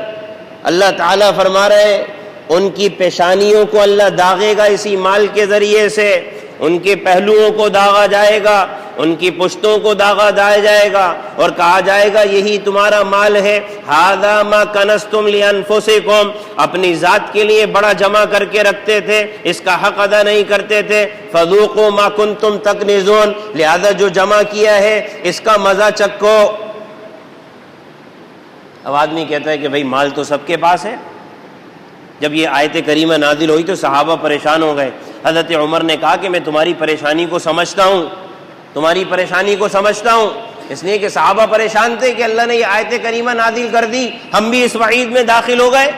اللہ تعالیٰ فرما رہے ان کی پیشانیوں کو اللہ داغے گا اسی مال کے ذریعے سے، ان کے پہلوؤں کو داغا جائے گا، ان کی پشتوں کو داغا جائے گا اور کہا جائے گا یہی تمہارا مال ہے، ھذا ما کنزتم لانفسکم، اپنی ذات کے لیے بڑا جمع کر کے رکھتے تھے، اس کا حق ادا نہیں کرتے تھے، فذوقوا ما کنتم تکنزون، لہذا جو جمع کیا ہے اس کا مزہ چکھو۔ اب آدمی کہتا ہے کہ بھئی مال تو سب کے پاس ہے۔ جب یہ آیت کریمہ نازل ہوئی تو صحابہ پریشان ہو گئے، حضرت عمر نے کہا کہ میں تمہاری پریشانی کو سمجھتا ہوں، تمہاری پریشانی کو سمجھتا ہوں، اس لیے کہ صحابہ پریشان تھے کہ اللہ نے یہ آیت کریمہ نازل کر دی، ہم بھی اس وعید میں داخل ہو گئے۔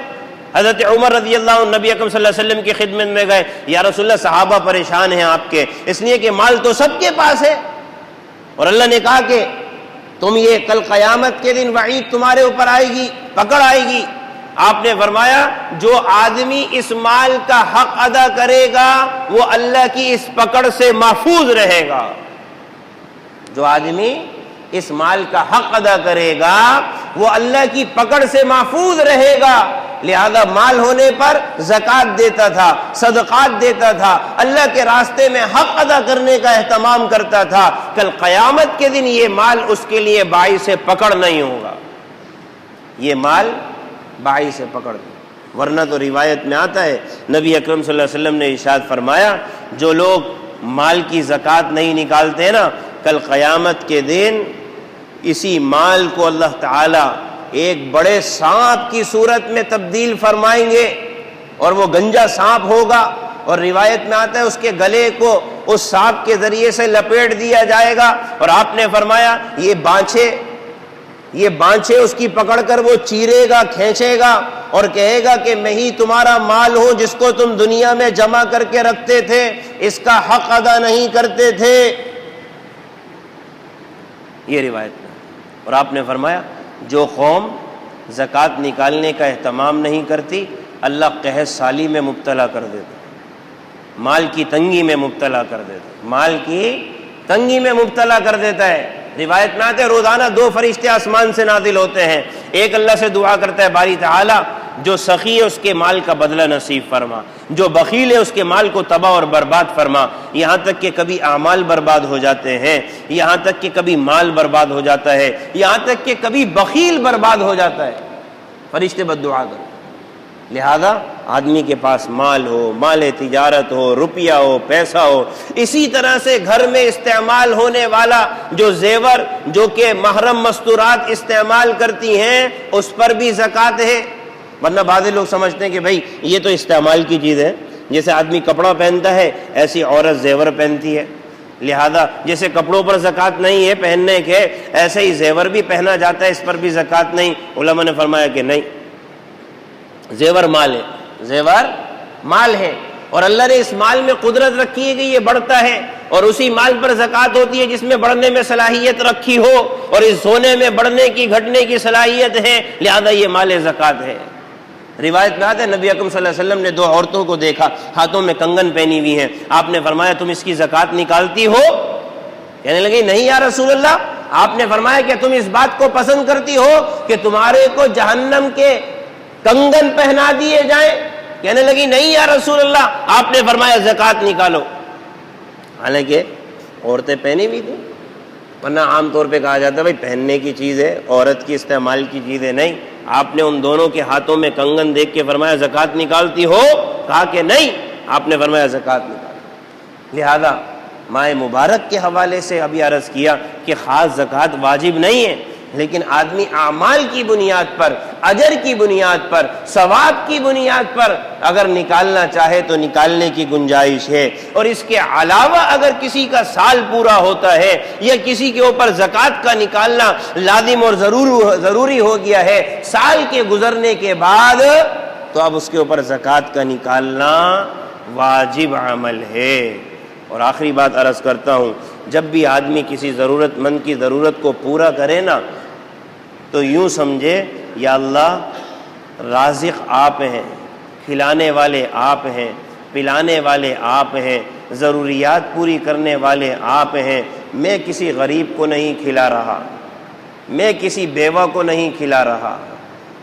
حضرت عمر رضی اللہ عنہ نبی اکرم صلی اللہ علیہ وسلم کی خدمت میں گئے، یا رسول اللہ صحابہ پریشان ہیں آپ کے، اس لیے کہ مال تو سب کے پاس ہے، اور اللہ نے کہا کہ تم یہ کل قیامت کے دن وعید تمہارے اوپر آئے گی، پکڑ آئے گی۔ آپ نے فرمایا جو آدمی اس مال کا حق ادا کرے گا وہ اللہ کی اس پکڑ سے محفوظ رہے گا۔ جو آدمی اس مال کا حق ادا کرے گا وہ اللہ کی پکڑ سے محفوظ رہے گا، لہذا مال ہونے پر زکوٰۃ دیتا تھا، صدقات دیتا تھا، اللہ کے راستے میں حق ادا کرنے کا اہتمام کرتا تھا۔ کل قیامت کے دن یہ مال اس کے لیے باعث پکڑ نہیں ہوگا، یہ مال باعث پکڑ نہیں، ورنہ تو روایت میں آتا ہے نبی اکرم صلی اللہ علیہ وسلم نے ارشاد فرمایا جو لوگ مال کی زکوٰۃ نہیں نکالتے نا، کل قیامت کے دن اسی مال کو اللہ تعالی ایک بڑے سانپ کی صورت میں تبدیل فرمائیں گے، اور وہ گنجا سانپ ہوگا، اور روایت میں آتا ہے اس کے گلے کو اس سانپ کے ذریعے سے لپیٹ دیا جائے گا، اور آپ نے فرمایا یہ بانچھے اس کی پکڑ کر وہ چیرے گا، کھینچے گا، اور کہے گا کہ میں ہی تمہارا مال ہوں جس کو تم دنیا میں جمع کر کے رکھتے تھے، اس کا حق ادا نہیں کرتے تھے۔ یہ روایت میں، اور آپ نے فرمایا جو قوم زکوٰۃ نکالنے کا اہتمام نہیں کرتی اللہ قحط سالی میں مبتلا کر دیتا، مال کی تنگی میں مبتلا کر دیتا، مال کی تنگی میں مبتلا کر دیتا ہے۔ روایت میں آتے ہیں روزانہ 2 فرشتے آسمان سے نازل ہوتے ہیں، ایک اللہ سے دعا کرتا ہے باری تعالی جو سخی ہے اس کے مال کا بدلہ نصیب فرما، جو بخیل ہے اس کے مال کو تباہ اور برباد فرما، یہاں تک کہ کبھی اعمال برباد ہو جاتے ہیں، یہاں تک کہ کبھی مال برباد ہو جاتا ہے، یہاں تک کہ کبھی بخیل برباد ہو جاتا ہے، فرشتے بد دعا کرتے۔ لہذا آدمی کے پاس مال ہو، مال تجارت ہو، روپیہ ہو، پیسہ ہو، اسی طرح سے گھر میں استعمال ہونے والا جو زیور جو کہ محرم مستورات استعمال کرتی ہیں اس پر بھی زکوٰۃ ہے، ورنہ بعض لوگ سمجھتے ہیں کہ بھائی یہ تو استعمال کی چیز ہے، جیسے آدمی کپڑا پہنتا ہے ایسی عورت زیور پہنتی ہے، لہذا جیسے کپڑوں پر زکوٰۃ نہیں ہے پہننے کے، ایسے ہی زیور بھی پہنا جاتا ہے، اس پر بھی زکوٰۃ نہیں۔ علماء نے فرمایا کہ نہیں، زیور مال ہے، زیور مال ہے، اور اللہ نے اس مال میں قدرت رکھی ہے کہ یہ بڑھتا ہے، اور اسی مال پر زکوٰۃ ہوتی ہے جس میں بڑھنے میں صلاحیت رکھی ہو، اور اس سونے میں بڑھنے کی گھٹنے کی صلاحیت ہے، لہذا یہ مال زکوٰۃ ہے۔ روایت میں آتا ہے نبی اکرم صلی اللہ علیہ وسلم نے 2 عورتوں کو دیکھا ہاتھوں میں کنگن پہنی ہوئی ہیں، آپ نے فرمایا تم اس کی زکوٰۃ نکالتی ہو؟ کہنے لگی نہیں یا رسول اللہ۔ آپ نے فرمایا کہ تم اس بات کو پسند کرتی ہو کہ تمہارے کو جہنم کے کنگن پہنا دیے جائیں؟ کہنے لگی نہیں یا رسول اللہ۔ آپ نے فرمایا زکوٰۃ نکالو، حالانکہ عورتیں پہنی بھی تھیں، ورنہ عام طور پہ کہا جاتا ہے بھائی پہننے کی چیز ہے، عورت کی استعمال کی چیز ہے، نہیں۔ آپ نے ان دونوں کے ہاتھوں میں کنگن دیکھ کے فرمایا زکوٰۃ نکالتی ہو؟ کہا کہ نہیں۔ آپ نے فرمایا زکوٰۃ نکالو۔ لہذا ماہ مبارک کے حوالے سے ابھی عرض کیا کہ خاص زکوٰۃ واجب نہیں ہے، لیکن آدمی اعمال کی بنیاد پر، اجر کی بنیاد پر، ثواب کی بنیاد پر اگر نکالنا چاہے تو نکالنے کی گنجائش ہے۔ اور اس کے علاوہ اگر کسی کا سال پورا ہوتا ہے یا کسی کے اوپر زکوٰۃ کا نکالنا لازم اور ضروری ہو گیا ہے سال کے گزرنے کے بعد، تو اب اس کے اوپر زکوٰۃ کا نکالنا واجب عمل ہے۔ اور آخری بات عرض کرتا ہوں، جب بھی آدمی کسی ضرورت مند کی ضرورت کو پورا کرے نا تو یوں سمجھے یا اللہ رازق آپ ہیں، کھلانے والے آپ ہیں، پلانے والے آپ ہیں، ضروریات پوری کرنے والے آپ ہیں، میں کسی غریب کو نہیں کھلا رہا، میں کسی بیوہ کو نہیں کھلا رہا،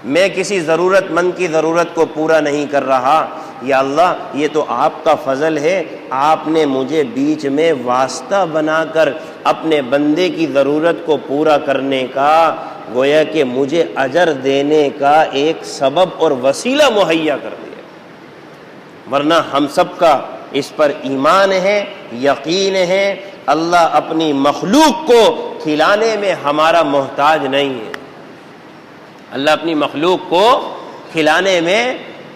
میں کسی ضرورت مند کی ضرورت کو پورا نہیں کر رہا، یا اللہ یہ تو آپ کا فضل ہے، آپ نے مجھے بیچ میں واسطہ بنا کر اپنے بندے کی ضرورت کو پورا کرنے کا، گویا کہ مجھے اجر دینے کا ایک سبب اور وسیلہ مہیا کر دیا، ورنہ ہم سب کا اس پر ایمان ہے، یقین ہے، اللہ اپنی مخلوق کو کھلانے میں ہمارا محتاج نہیں ہے، اللہ اپنی مخلوق کو کھلانے میں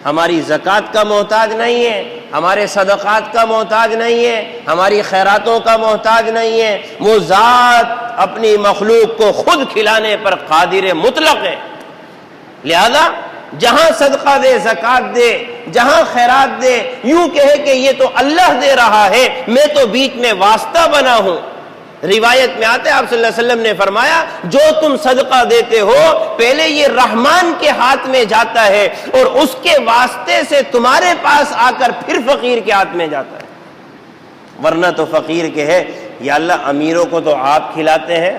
ہماری زکوٰۃ کا محتاج نہیں ہے، ہمارے صدقات کا محتاج نہیں ہے، ہماری خیراتوں کا محتاج نہیں ہے، وہ ذات اپنی مخلوق کو خود کھلانے پر قادر مطلق ہے۔ لہذا جہاں صدقہ دے، زکوٰۃ دے، جہاں خیرات دے، یوں کہے کہ یہ تو اللہ دے رہا ہے، میں تو بیچ میں واسطہ بنا ہوں۔ روایت میں آتا ہے آپ صلی اللہ علیہ وسلم نے فرمایا جو تم صدقہ دیتے ہو پہلے یہ رحمان کے ہاتھ میں جاتا ہے اور اس کے واسطے سے تمہارے پاس آ کر پھر فقیر کے ہاتھ میں جاتا ہے۔ ورنہ تو فقیر کہ ہے یا اللہ امیروں کو تو آپ کھلاتے ہیں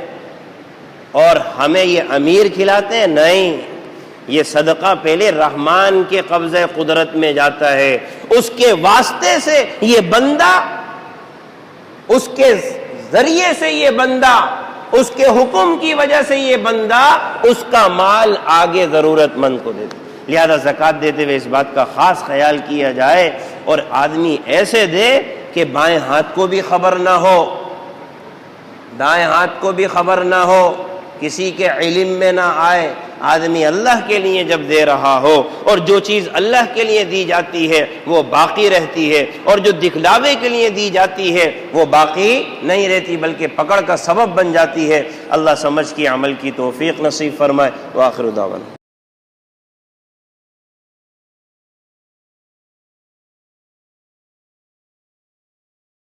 اور ہمیں یہ امیر کھلاتے ہیں، نہیں، یہ صدقہ پہلے رحمان کے قبضہ قدرت میں جاتا ہے، اس کے واسطے سے یہ بندہ، اس کے ذریعے سے یہ بندہ، اس کے حکم کی وجہ سے یہ بندہ اس کا مال آگے ضرورت مند کو دیتا۔ لہذا زکوٰۃ دیتے ہوئے اس بات کا خاص خیال کیا جائے اور آدمی ایسے دے کہ بائیں ہاتھ کو بھی خبر نہ ہو، دائیں ہاتھ کو بھی خبر نہ ہو، کسی کے علم میں نہ آئے، آدمی اللہ کے لیے جب دے رہا ہو اور جو چیز اللہ کے لیے دی جاتی ہے وہ باقی رہتی ہے اور جو دکھلاوے کے لیے دی جاتی ہے وہ باقی نہیں رہتی بلکہ پکڑ کا سبب بن جاتی ہے۔ اللہ سمجھ کی عمل کی توفیق نصیب فرمائے۔ وآخر دعوانا